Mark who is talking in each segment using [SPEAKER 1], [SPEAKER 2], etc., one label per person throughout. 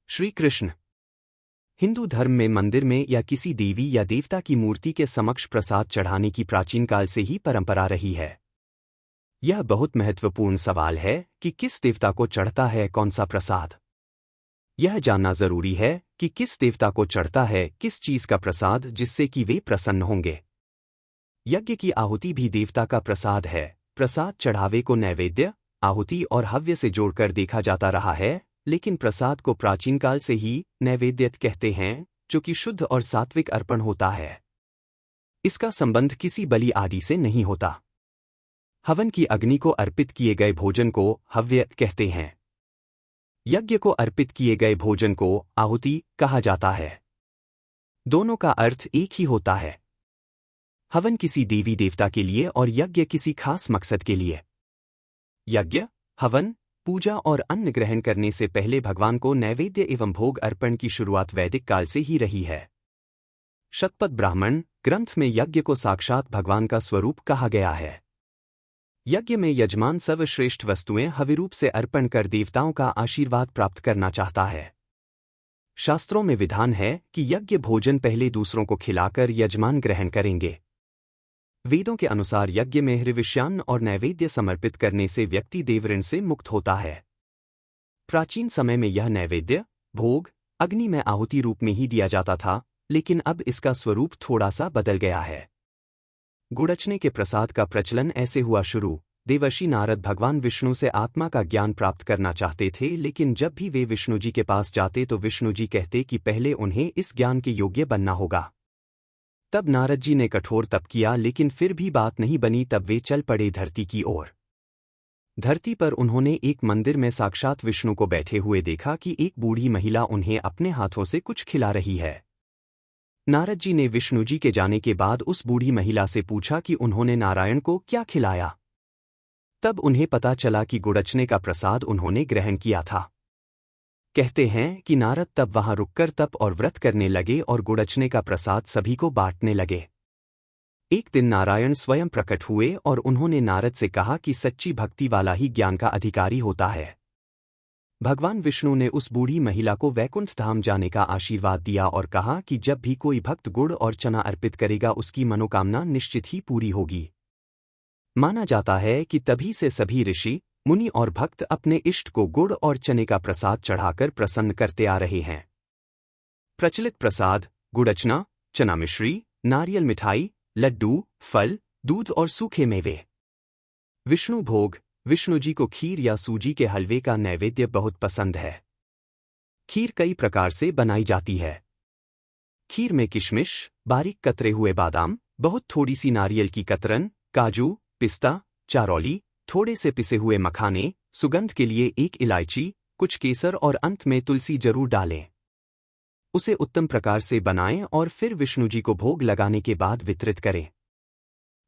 [SPEAKER 1] श्री कृष्ण। हिंदू धर्म में मंदिर में या किसी देवी या देवता की मूर्ति के समक्ष प्रसाद चढ़ाने की प्राचीन काल से ही परंपरा रही है। यह बहुत महत्वपूर्ण सवाल है कि किस देवता को चढ़ता है कौन सा प्रसाद। यह जानना जरूरी है कि किस देवता को चढ़ता है किस चीज का प्रसाद जिससे कि वे प्रसन्न होंगे। यज्ञ की आहुति भी देवता का प्रसाद है। प्रसाद चढ़ावे को नैवेद्य, आहुति और हव्य से जोड़कर देखा जाता रहा है, लेकिन प्रसाद को प्राचीन काल से ही नैवेद्य कहते हैं, जो कि शुद्ध और सात्विक अर्पण होता है। इसका संबंध किसी बलि आदि से नहीं होता। हवन की अग्नि को अर्पित किए गए भोजन को हव्य कहते हैं। यज्ञ को अर्पित किए गए भोजन को आहुति कहा जाता है। दोनों का अर्थ एक ही होता है। हवन किसी देवी देवता के लिए और यज्ञ किसी खास मकसद के लिए। यज्ञ, हवन, पूजा और अन्न ग्रहण करने से पहले भगवान को नैवेद्य एवं भोग अर्पण की शुरुआत वैदिक काल से ही रही है। शतपथ ब्राह्मण ग्रंथ में यज्ञ को साक्षात भगवान का स्वरूप कहा गया है। यज्ञ में यजमान सर्वश्रेष्ठ वस्तुएं हविरूप से अर्पण कर देवताओं का आशीर्वाद प्राप्त करना चाहता है। शास्त्रों में विधान है कि यज्ञ भोजन पहले दूसरों को खिलाकर यजमान ग्रहण करेंगे। वेदों के अनुसार यज्ञ में हविष्यान्न और नैवेद्य समर्पित करने से व्यक्ति देवऋण से मुक्त होता है। प्राचीन समय में यह नैवेद्य, भोग, अग्नि में आहुति रूप में ही दिया जाता था, लेकिन अब इसका स्वरूप थोड़ा सा बदल गया है। गुड़चने के प्रसाद का प्रचलन ऐसे हुआ शुरू। देवर्षि नारद भगवान विष्णु से आत्मा का ज्ञान प्राप्त करना चाहते थे, लेकिन जब भी वे विष्णु जी के पास जाते तो विष्णु जी कहते कि पहले उन्हें इस ज्ञान के योग्य बनना होगा। तब नारद जी ने कठोर तप किया, लेकिन फिर भी बात नहीं बनी। तब वे चल पड़े धरती की ओर। धरती पर उन्होंने एक मंदिर में साक्षात विष्णु को बैठे हुए देखा कि एक बूढ़ी महिला उन्हें अपने हाथों से कुछ खिला रही है। नारद जी ने विष्णु जी के जाने के बाद उस बूढ़ी महिला से पूछा कि उन्होंने नारायण को क्या खिलाया। तब उन्हें पता चला कि गुड़चने का प्रसाद उन्होंने ग्रहण किया था। कहते हैं कि नारद तब वहां रुककर तप और व्रत करने लगे और गुड़चने का प्रसाद सभी को बांटने लगे। एक दिन नारायण स्वयं प्रकट हुए और उन्होंने नारद से कहा कि सच्ची भक्ति वाला ही ज्ञान का अधिकारी होता है। भगवान विष्णु ने उस बूढ़ी महिला को वैकुंठ धाम जाने का आशीर्वाद दिया और कहा कि जब भी कोई भक्त गुड़ और चना अर्पित करेगा उसकी मनोकामना निश्चित ही पूरी होगी। माना जाता है कि तभी से सभी ऋषि, मुनि और भक्त अपने इष्ट को गुड़ और चने का प्रसाद चढ़ाकर प्रसन्न करते आ रहे हैं। प्रचलित प्रसाद गुड़चना, चना मिश्री, नारियल मिठाई, लड्डू, फल, दूध और सूखे मेवे। विष्णु भोग। विष्णु जी को खीर या सूजी के हलवे का नैवेद्य बहुत पसंद है। खीर कई प्रकार से बनाई जाती है। खीर में किशमिश, बारीक कतरे हुए बादाम, बहुत थोड़ी सी नारियल की कतरन, काजू, पिस्ता, चारौली, थोड़े से पिसे हुए मखाने, सुगंध के लिए एक इलायची, कुछ केसर और अंत में तुलसी जरूर डालें। उसे उत्तम प्रकार से बनाएं और फिर विष्णु जी को भोग लगाने के बाद वितरित करें।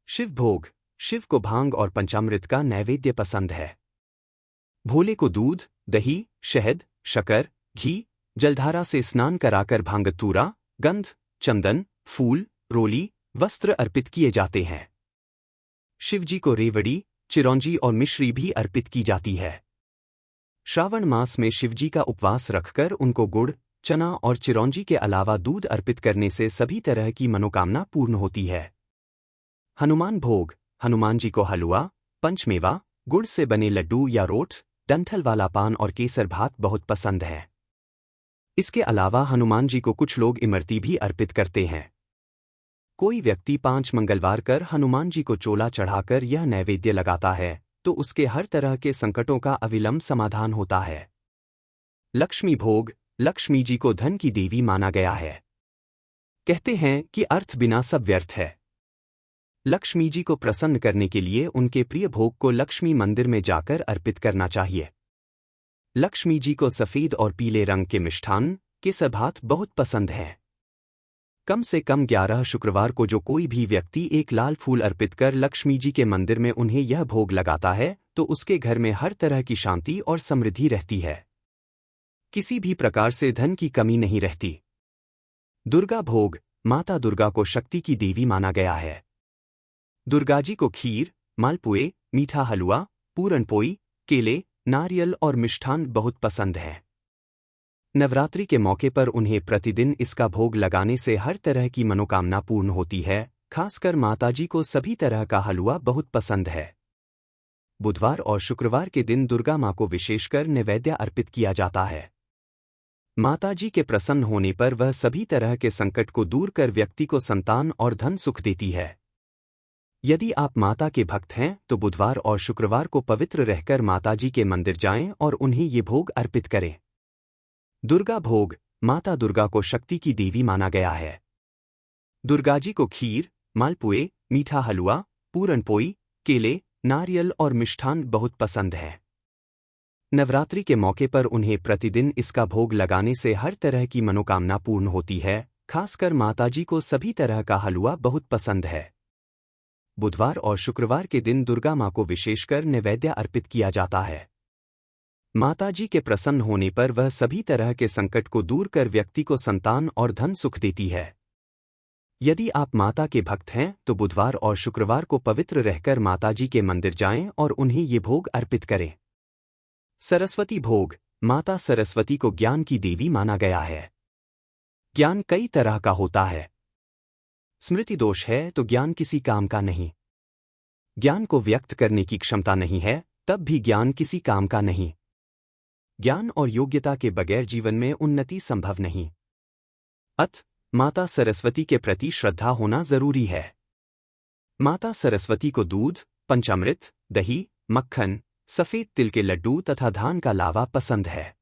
[SPEAKER 1] शिव भोग। शिव को भांग और पंचामृत का नैवेद्य पसंद है। भोले को दूध, दही, शहद, शक्कर, घी, जलधारा से स्नान कराकर भांगतूरा, गंध, चंदन, फूल, रोली, वस्त्र अर्पित किए जाते हैं। शिवजी को रेवड़ी, चिरौंजी और मिश्री भी अर्पित की जाती है। श्रावण मास में शिवजी का उपवास रखकर उनको गुड़, चना और चिरौंजी के अलावा दूध अर्पित करने से सभी तरह की मनोकामना पूर्ण होती है। हनुमान भोग। हनुमान जी को हलवा, पंचमेवा, गुड़ से बने लड्डू या रोट, डंठल वाला पान और केसर भात बहुत पसंद है। इसके अलावा हनुमान जी को कुछ लोग इमरती भी अर्पित करते हैं। कोई व्यक्ति 5 मंगलवार कर हनुमान जी को चोला चढ़ाकर यह नैवेद्य लगाता है तो उसके हर तरह के संकटों का अविलंब समाधान होता है। लक्ष्मी भोग। लक्ष्मी जी को धन की देवी माना गया है। कहते हैं कि अर्थ बिना सब व्यर्थ है। लक्ष्मी जी को प्रसन्न करने के लिए उनके प्रिय भोग को लक्ष्मी मंदिर में जाकर अर्पित करना चाहिए। लक्ष्मी जी को सफेद और पीले रंग के मिष्ठान, केसर भात बहुत पसंद है। कम से कम 11 शुक्रवार को जो कोई भी व्यक्ति एक लाल फूल अर्पित कर लक्ष्मी जी के मंदिर में उन्हें यह भोग लगाता है तो उसके घर में हर तरह की शांति और समृद्धि रहती है। किसी भी प्रकार से धन की कमी नहीं रहती। दुर्गा भोग। माता दुर्गा को शक्ति की देवी माना गया है। दुर्गा जी को खीर, मालपुए, मीठा हलवा, पूरनपोई, केले, नारियल और मिष्ठान बहुत पसंद है। नवरात्रि के मौके पर उन्हें प्रतिदिन इसका भोग लगाने से हर तरह की मनोकामना पूर्ण होती है। खासकर माताजी को सभी तरह का हलवा बहुत पसंद है। बुधवार और शुक्रवार के दिन दुर्गा माँ को विशेषकर नैवेद्य अर्पित किया जाता है। माताजी के प्रसन्न होने पर वह सभी तरह के संकट को दूर कर व्यक्ति को संतान और धन सुख देती है। यदि आप माता के भक्त हैं तो बुधवार और शुक्रवार को पवित्र रहकर माताजी के मंदिर जाएं और उन्हें ये भोग अर्पित करें। दुर्गा भोग। माता दुर्गा को शक्ति की देवी माना गया है। दुर्गाजी को खीर, मालपुए, मीठा हलवा, पूरनपोई, केले, नारियल और मिष्ठान बहुत पसंद है। नवरात्रि के मौके पर उन्हें प्रतिदिन इसका भोग लगाने से हर तरह की मनोकामना पूर्ण होती है। खासकर माताजी को सभी तरह का हलवा बहुत पसंद है। बुधवार और शुक्रवार के दिन दुर्गा माँ को विशेषकर नैवेद्य अर्पित किया जाता है। माताजी के प्रसन्न होने पर वह सभी तरह के संकट को दूर कर व्यक्ति को संतान और धन सुख देती है। यदि आप माता के भक्त हैं तो बुधवार और शुक्रवार को पवित्र रहकर माताजी के मंदिर जाएं और उन्हें ये भोग अर्पित करें। सरस्वती भोग। माता सरस्वती को ज्ञान की देवी माना गया है। ज्ञान कई तरह का होता है। स्मृति दोष है तो ज्ञान किसी काम का नहीं। ज्ञान को व्यक्त करने की क्षमता नहीं है तब भी ज्ञान किसी काम का नहीं। ज्ञान और योग्यता के बगैर जीवन में उन्नति संभव नहीं। अतः माता सरस्वती के प्रति श्रद्धा होना जरूरी है। माता सरस्वती को दूध, पंचामृत, दही, मक्खन, सफेद तिल के लड्डू तथा धान का लावा पसंद है।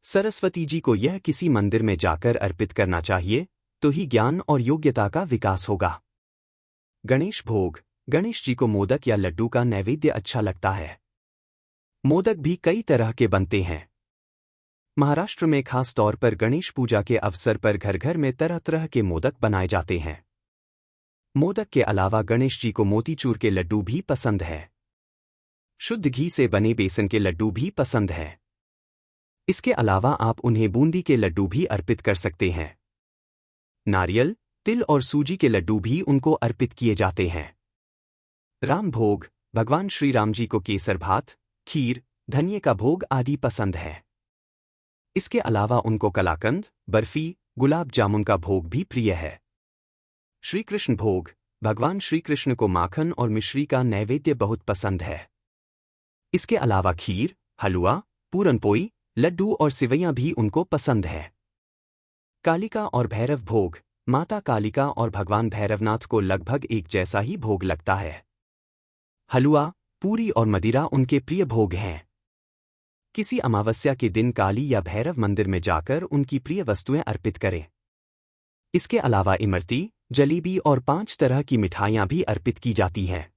[SPEAKER 1] सरस्वती जी को यह किसी मंदिर में जाकर अर्पित करना चाहिए तो ही ज्ञान और योग्यता का विकास होगा। गणेश भोग। गणेश जी को मोदक या लड्डू का नैवेद्य अच्छा लगता है। मोदक भी कई तरह के बनते हैं। महाराष्ट्र में खास तौर पर गणेश पूजा के अवसर पर घर घर में तरह तरह के मोदक बनाए जाते हैं। मोदक के अलावा गणेश जी को मोतीचूर के लड्डू भी पसंद है। शुद्ध घी से बने बेसन के लड्डू भी पसंद है। इसके अलावा आप उन्हें बूंदी के लड्डू भी अर्पित कर सकते हैं। नारियल, तिल और सूजी के लड्डू भी उनको अर्पित किए जाते हैं। राम भोग। भगवान श्री राम जी को केसर भात, खीर, धनिये का भोग आदि पसंद है। इसके अलावा उनको कलाकंद, बर्फी, गुलाब जामुन का भोग भी प्रिय है। श्री कृष्ण भोग। भगवान श्री कृष्ण को माखन और मिश्री का नैवेद्य बहुत पसंद है। इसके अलावा खीर, हलवा, पूरनपोई, लड्डू और सिवैयां भी उनको पसंद है। कालिका और भैरव भोग। माता कालिका और भगवान भैरवनाथ को लगभग एक जैसा ही भोग लगता है। हलवा, पूरी और मदिरा उनके प्रिय भोग हैं। किसी अमावस्या के दिन काली या भैरव मंदिर में जाकर उनकी प्रिय वस्तुएं अर्पित करें। इसके अलावा इमरती, जलेबी और 5 तरह की मिठाइयां भी अर्पित की जाती हैं।